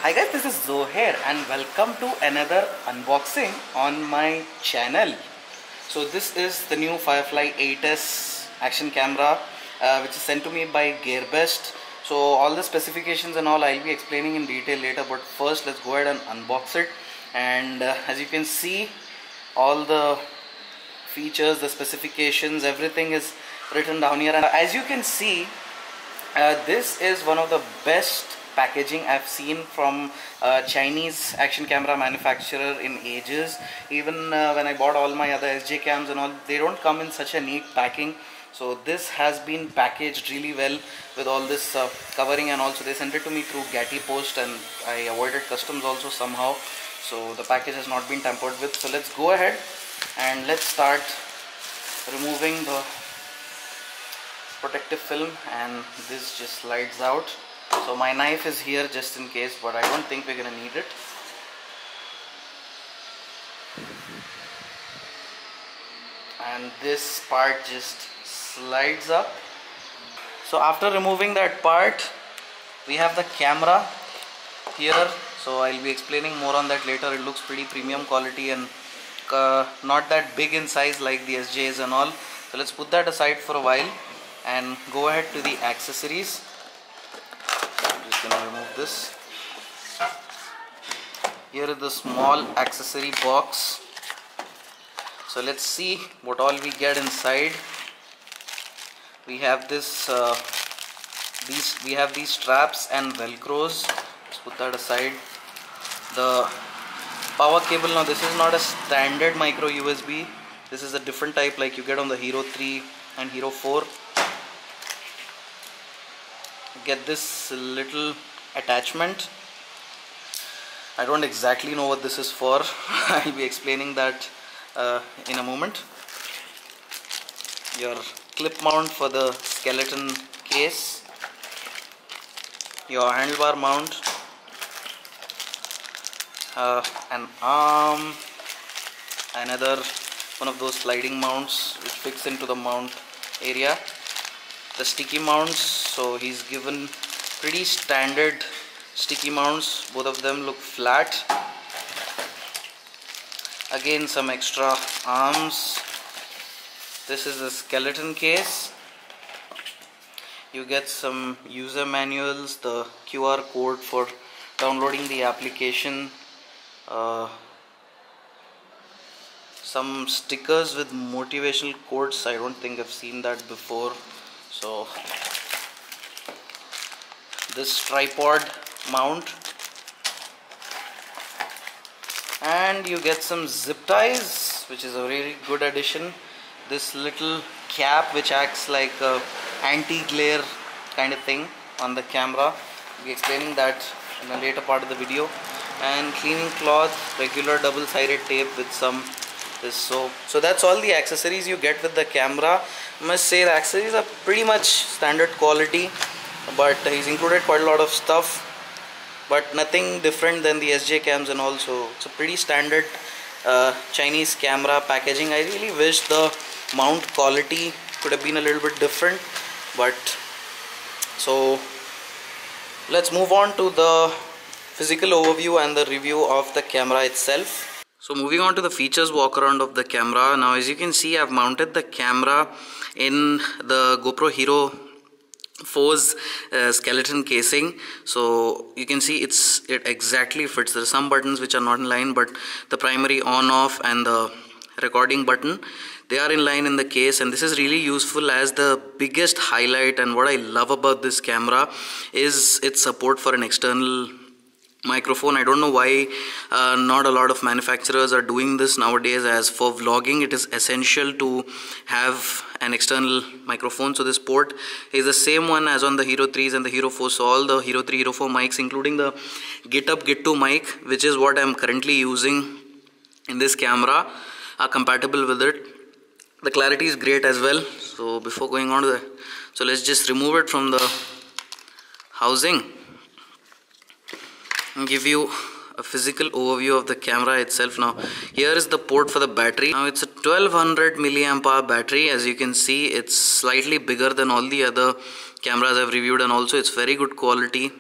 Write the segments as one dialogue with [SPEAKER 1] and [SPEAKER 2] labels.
[SPEAKER 1] Hi guys, this is Zoe here and welcome to another unboxing on my channel. So this is the new Firefly 8S action camera which is sent to me by Gearbest. So all the specifications and all I'll be explaining in detail later, but first let's go ahead and unbox it. And as you can see, all the features, the specifications, everything is written down here. And as you can see, this is one of the best packaging I've seen from Chinese action camera manufacturer in ages. Even when I bought all my other SJ cams and all, they don't come in such a neat packing. So this has been packaged really well with all this covering, and also they sent it to me through Gatti Post, and I avoided customs also somehow. So the package has not been tampered with. So let's go ahead and let's start removing the protective film, and this just slides out. So my knife is here just in case, but I don't think we're gonna need it. And this part just slides up. So after removing that part, we have the camera here. So I'll be explaining more on that later. It looks pretty premium quality and not that big in size like the SJs and all. So let's put that aside for a while and go ahead to the accessories. I'm just gonna remove this. Here is the small accessory box. So let's see what all we get inside. We have this these straps and velcros. Let's put that aside. The power cable, now this is not a standard micro USB. This is a different type like you get on the Hero 3 and Hero 4. Get this little attachment. I don't exactly know what this is for. I'll be explaining that in a moment. Your clip mount for the skeleton case, your handlebar mount, an arm, another one of those sliding mounts which fits into the mount area, the sticky mounts. So he's given pretty standard sticky mounts, both of them look flat. Again, some extra arms. This is the skeleton case. You get some user manuals, the QR code for downloading the application, some stickers with motivational quotes. I don't think I've seen that before. So this tripod mount, and you get some zip ties, which is a very good addition. This little cap which acts like a anti-glare kind of thing on the camera. I'll be explaining that in a later part of the video. And cleaning cloth, regular double-sided tape with some this soap. So that's all the accessories you get with the camera. I must say the accessories are pretty much standard quality, but he's included quite a lot of stuff, but nothing different than the SJ cams, and also it's a pretty standard Chinese camera packaging. I really wish the mount quality could have been a little bit different, but so let's move on to the physical overview and the review of the camera itself. So moving on to the features walk around of the camera. Now as you can see, I've mounted the camera in the GoPro Hero 4's skeleton casing. So you can see it exactly fits. There are some buttons which are not in line, but the primary on off and the recording button, they are in line in the case, and this is really useful as the biggest highlight. And what I love about this camera is its support for an external microphone. I don't know why not a lot of manufacturers are doing this nowadays, as for vlogging it is essential to have an external microphone. So this port is the same one as on the Hero 3s and the Hero 4. So all the Hero 3, Hero 4 mics, including the Get Up Get 2 mic, which is what I'm currently using in this camera, are compatible with it. The clarity is great as well. So before going on to the, so let's just remove it from the housing and give you a physical overview of the camera itself. Now here is the port for the battery. Now it's a 1200 milliamp hour battery. As you can see, it's slightly bigger than all the other cameras I've reviewed, and also it's very good quality.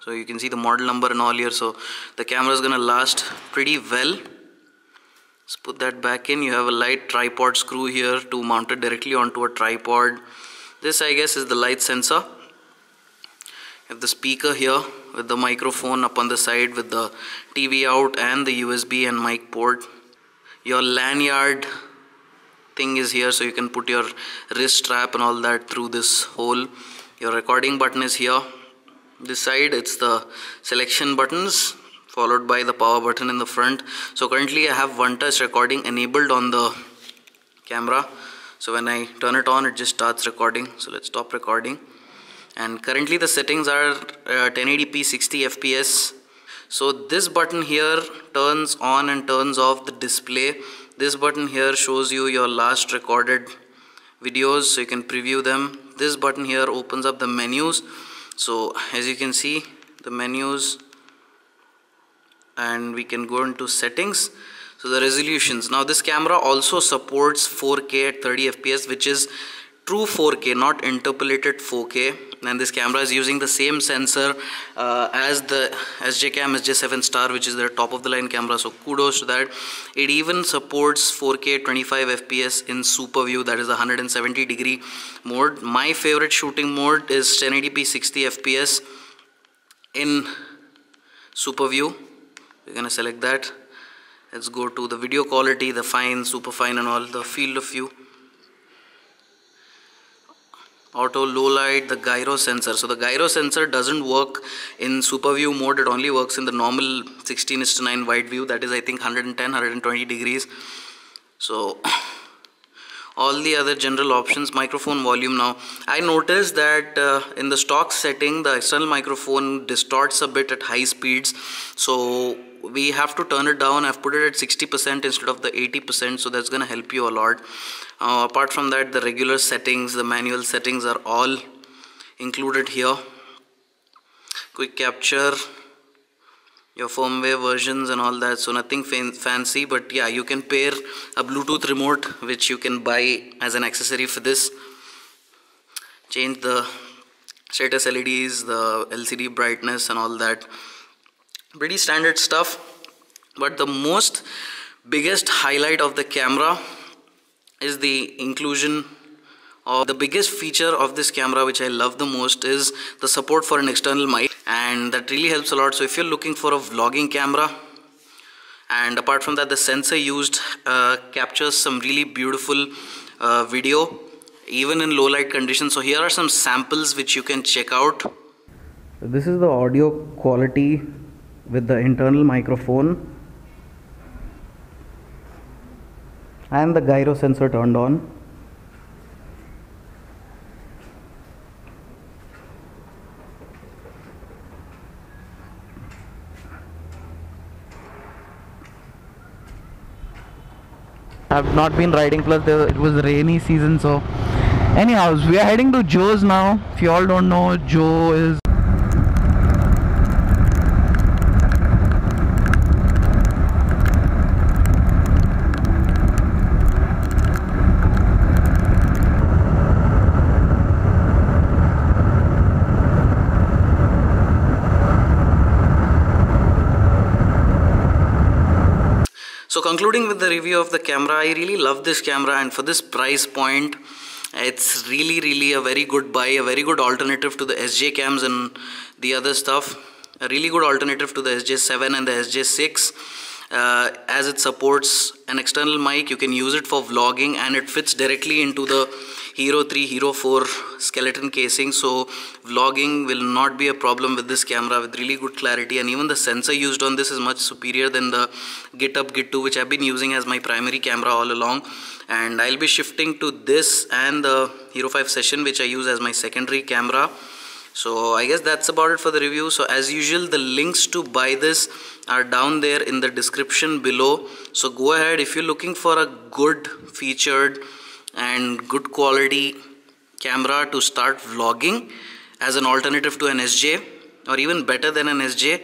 [SPEAKER 1] So So you can see the model number and all here. So the camera is gonna last pretty well. Let's put that back in. You have a light tripod screw here to mount it directly onto a tripod. This, I guess, is the light sensor. You have the speaker here with the microphone up on the side with the TV out and the USB and mic port. Your lanyard thing is here, so you can put your wrist strap and all that through this hole. Your recording button is here. This side, it's the selection buttons followed by the power button in the front. So currently I have one touch recording enabled on the camera. So when I turn it on, it just starts recording. So let's stop recording. And currently the settings are 1080p 60 fps. So this button here turns on and turns off the display. This button here shows you your last recorded videos, so you can preview them. This button here opens up the menus. So as you can see, the menus, and we can go into settings. So the resolutions. Now this camera also supports 4K at 30 fps, which is true 4K, not interpolated 4K. And this camera is using the same sensor as the SJCam SJ7 Star, which is their top of the line camera, so kudos to that. It even supports 4K 25 fps in super view, that is the 170 degree mode. My favorite shooting mode is 1080p 60 fps in super view. We're gonna select that. Let's go to the video quality, the fine, super fine and all, the field of view. Auto low light, the gyro sensor. So the gyro sensor doesn't work in super view mode, it only works in the normal 16:9 wide view, that is I think 110 120 degrees. So all the other general options. Microphone volume. Now I noticed that in the stock setting the external microphone distorts a bit at high speeds, so we have to turn it down. I've put it at 60% instead of the 80%, so that's gonna help you a lot. Apart from that, the regular settings, the manual settings are all included here. Quick capture, your firmware versions and all that, so nothing fancy, but yeah, you can pair a Bluetooth remote which you can buy as an accessory for this. Change the status LEDs, the LCD brightness and all that. Pretty standard stuff, but the biggest highlight of the camera is the inclusion of the biggest feature of this camera, which I love the most, is the support for an external mic, and that really helps a lot. So if you're looking for a vlogging camera, and apart from that, the sensor used captures some really beautiful video even in low light conditions. So here are some samples which you can check out. This is the audio quality with the internal microphone and the gyro sensor turned on. I've not been riding, plus it was rainy season, so anyhow, we are heading to Joe's now. If you all don't know, Joe is So concluding with the review of the camera, I really love this camera, and for this price point, it's really a very good buy, a very good alternative to the SJ cams and the other stuff. A really good alternative to the SJ7 and the SJ6, as it supports an external mic. You can use it for vlogging, and it fits directly into the Hero 3, Hero 4 skeleton casing, so vlogging will not be a problem with this camera, with really good clarity. And even the sensor used on this is much superior than the Get Up Get 2, which I've been using as my primary camera all along. And I'll be shifting to this and the Hero 5 Session, which I use as my secondary camera. So I guess that's about it for the review. So as usual, the links to buy this are down there in the description below, so go ahead. If you're looking for a good featured and good quality camera to start vlogging as an alternative to an SJ, or even better than an SJ,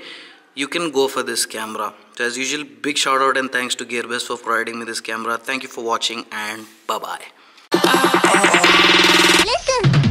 [SPEAKER 1] you can go for this camera. So as usual, big shout out and thanks to Gearbest for providing me this camera. Thank you for watching, and bye bye.
[SPEAKER 2] Listen.